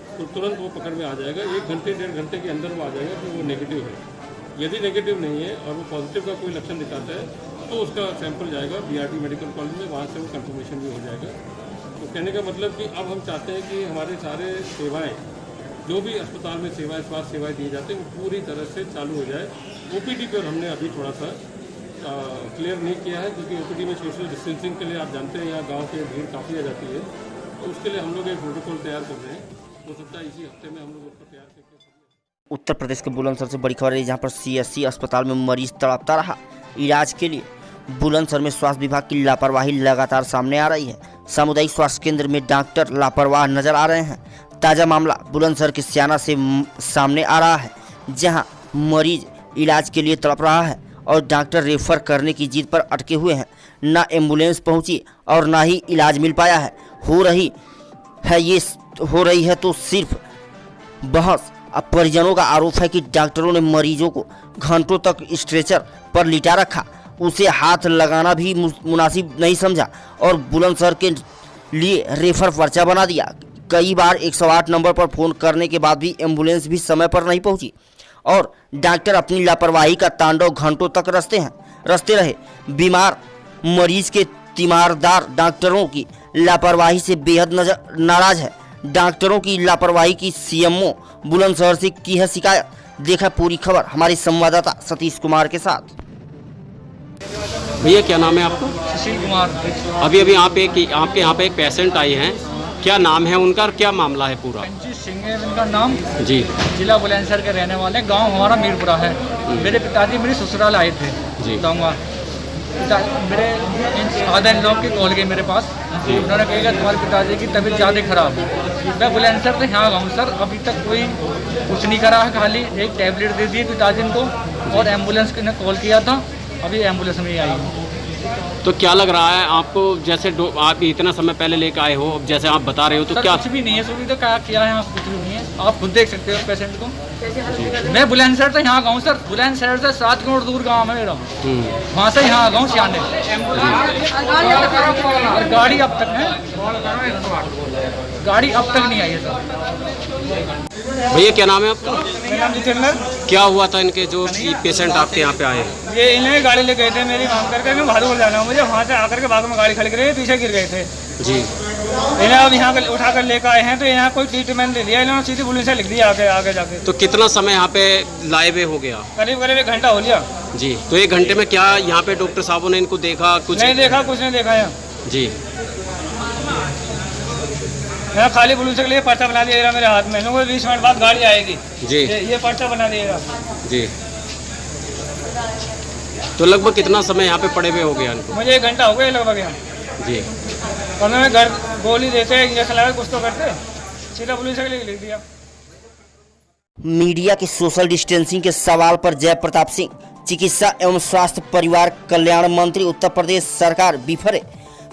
तो तुरंत वो पकड़ में आ जाएगा। 1 घंटे 1.5 घंटे के अंदर वो आ जाएगा कि वो नेगेटिव है। यदि नेगेटिव नहीं है और वो पॉजिटिव का कोई लक्षण दिखाता है तो उसका सैंपल जाएगा BRT मेडिकल कॉलेज में, वहाँ से वो कंफर्मेशन भी हो जाएगा। तो कहने का मतलब कि अब हम चाहते हैं कि हमारे सारे सेवाएं, जो भी अस्पताल में सेवाएं, स्वास्थ्य सेवाएं दी जाती हैं, वो पूरी तरह से चालू हो जाए। OPD पर हमने अभी थोड़ा सा क्लियर नहीं किया है क्योंकि OPD में सोशल डिस्टेंसिंग के लिए आप जानते हैं यहाँ गाँव के भीड़ काफ़ी आ जाती है, तो उसके लिए हम लोग एक प्रोटोकॉल तैयार कर रहे हैं। हो सकता है इसी हफ्ते में हम लोग उसको तैयार करके। उत्तर प्रदेश के बुलंदशहर से बड़ी खबर है, जहां पर CSC अस्पताल में मरीज तड़पता रहा इलाज के लिए। बुलंदशहर में स्वास्थ्य विभाग की लापरवाही लगातार सामने आ रही है। सामुदायिक स्वास्थ्य केंद्र में डॉक्टर लापरवाह नजर आ रहे हैं। ताज़ा मामला बुलंदशहर के सियाना से सामने आ रहा है, जहां मरीज इलाज के लिए तड़प रहा है और डॉक्टर रेफर करने की जिद पर अटके हुए हैं। ना एम्बुलेंस पहुंची और ना ही इलाज मिल पाया है। हो रही है तो सिर्फ बहस। अब परिजनों का आरोप है कि डॉक्टरों ने मरीजों को घंटों तक स्ट्रेचर पर लिटा रखा, उसे हाथ लगाना भी मुनासिब नहीं समझा और बुलंदशहर के लिए रेफर पर्चा बना दिया। कई बार 108 नंबर पर फ़ोन करने के बाद भी एम्बुलेंस भी समय पर नहीं पहुंची और डॉक्टर अपनी लापरवाही का तांडव घंटों तक रचते रहे। बीमार मरीज के तीमारदार डॉक्टरों की लापरवाही से बेहद नाराज है। डॉक्टरों की लापरवाही की CMO बुलंदशहर से की है शिकायत। देखा पूरी खबर हमारे संवाददाता सतीश कुमार के साथ। भैया क्या नाम है आपका? सुशील कुमार। अभी आप आपके यहाँ पे एक पेशेंट आए हैं क्या नाम है उनका और क्या मामला है पूरा? पंची सिंह है इनका नाम जी। जिला बुलंदशहर के रहने वाले, गांव हमारा मीरपुरा है। मेरे पिताजी मेरे ससुराल आए थे जी। गाँव मेरे फादर इन लोग की कॉल गई मेरे पास, उन्होंने कहा कि तुम्हारे पिताजी की तबीयत ज़्यादा खराब है। मैं बुलंदशहर से यहाँ गाँव सर, अभी तक कोई कुछ नहीं करा है, खाली एक टैबलेट दे दी पिताजी को और एम्बुलेंस ने कॉल किया था, अभी एम्बुलेंस नहीं आई। तो क्या लग रहा है आपको, जैसे आप इतना समय पहले लेकर आए हो, अब जैसे आप बता रहे हो, तो सर, क्या कुछ भी नहीं है, सुविधा क्या किया है, कुछ भी नहीं है, आप खुद देख सकते हो पेशेंट को। मैं बुलंदशहर से यहाँ गाँव सर, बुलंदशहर से 7 किलोमीटर दूर गाँव है मेरा, वहाँ से यहाँ गाँव सियाने। गाड़ी अब तक है, गाड़ी अब तक नहीं आई है सर। भैया क्या नाम है आपका? मेरा नाम जितेंद्र। क्या हुआ था इनके जो पेशेंट आपके यहाँ पे आए? ये इन्हें गाड़ी ले गए थे मेरी मांग करके, मैं भादुपुर जाना हूँ मुझे, वहाँ से आकर के बाग में गाड़ी खड़ी रही, पीछे गिर गए थे जी। इन्हें अब यहाँ उठा कर लेकर आए हैं, तो यहाँ कोई ट्रीटमेंट दे दिया इन्होंने, सीधी पुलिस से लिख दिया आगे जाके। तो कितना समय यहाँ पे लाए हुए हो गया? करीब 1 घंटा हो लिया जी। तो 1 घंटे में क्या यहाँ पे डॉक्टर साहबों ने इनको देखा? कुछ नहीं देखा, कुछ नहीं देखा यहाँ जी। मैं खाली पुलिस के लिए पर्चा बना दिया मेरे हाथ में, 20 मिनट बाद गाड़ी आएगी जी। ये पर्चा बना दिएगा जी। तो लगभग कितना समय यहाँ पे पड़े हुए हो गया इनको? मुझे 1 घंटा हो गया लगभग यहाँ जी। और मैं घर गोली देते इंजेक्शन लगा कुछ तो करते, सीधा पुलिस के लिए लिख दिया। मीडिया के सोशल डिस्टेंसिंग के सवाल पर जयप्रताप सिंह, चिकित्सा एवं स्वास्थ्य परिवार कल्याण मंत्री उत्तर प्रदेश सरकार बिफरे।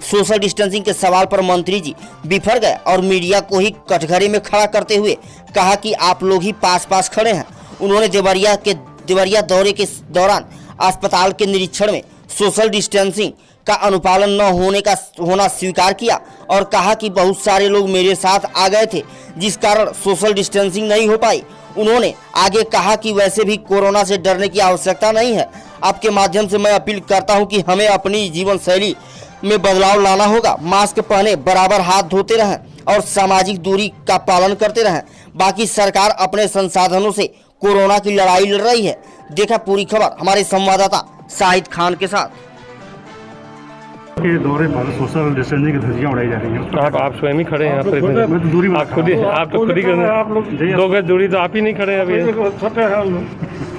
सोशल डिस्टेंसिंग के सवाल पर मंत्री जी बिफर गए और मीडिया को ही कटघरे में खड़ा करते हुए कहा कि आप लोग ही पास खड़े हैं। उन्होंने देवरिया दौरे के दौरान अस्पताल के निरीक्षण में सोशल डिस्टेंसिंग का अनुपालन न होना स्वीकार किया और कहा कि बहुत सारे लोग मेरे साथ आ गए थे जिस कारण सोशल डिस्टेंसिंग नहीं हो पाई। उन्होंने आगे कहा कि वैसे भी कोरोना से डरने की आवश्यकता नहीं है। आपके माध्यम से मैं अपील करता हूं कि हमें अपनी जीवन शैली में बदलाव लाना होगा। मास्क पहने, बराबर हाथ धोते रहें और सामाजिक दूरी का पालन करते रहें। बाकी सरकार अपने संसाधनों से कोरोना की लड़ाई लड़ रही है। देखा पूरी खबर हमारे संवाददाता शाहिद खान के साथ। के दौरे पर सोशल डिस्टेंसिंग की धज्जियां उड़ाई जा रही हैं। आप स्वयं ही खड़े हैं यहाँ पर, दूरी आप खुद ही कर रहे हैं। आप लोग 2 गज दूरी तो आप ही नहीं खड़े अभी।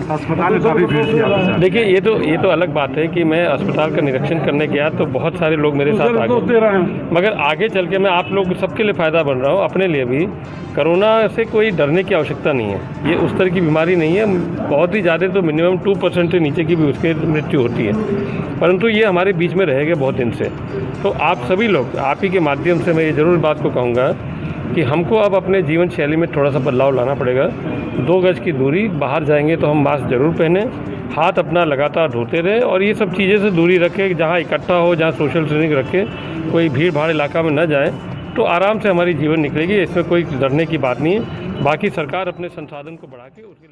अस्पताल में काफी भीड़ थी। देखिए ये तो अलग बात है कि मैं अस्पताल का निरीक्षण करने गया तो बहुत सारे लोग मेरे साथ आ गए, मगर आगे चल के मैं आप लोग सबके लिए फ़ायदा बन रहा हूँ, अपने लिए भी। कोरोना से कोई डरने की आवश्यकता नहीं है, ये उस तरह की बीमारी नहीं है। बहुत ही ज़्यादा तो मिनिमम 2% से नीचे की भी उसकी मृत्यु होती है, परंतु ये हमारे बीच में रहेगा बहुत दिन से। तो आप सभी लोग, आप ही के माध्यम से मैं ये ज़रूर बात को कहूँगा कि हमको अब अपने जीवन शैली में थोड़ा सा बदलाव लाना पड़ेगा। 2 गज की दूरी, बाहर जाएंगे तो हम मास्क जरूर पहने, हाथ अपना लगातार धोते रहे और ये सब चीज़ें से दूरी रखें। जहाँ इकट्ठा हो, जहाँ सोशल डिस्टेंसिंग रखें, कोई भीड़ भाड़ इलाका में न जाए, तो आराम से हमारी जीवन निकलेगी। इसमें कोई डरने की बात नहीं है। बाकी सरकार अपने संसाधन को बढ़ा के उसकी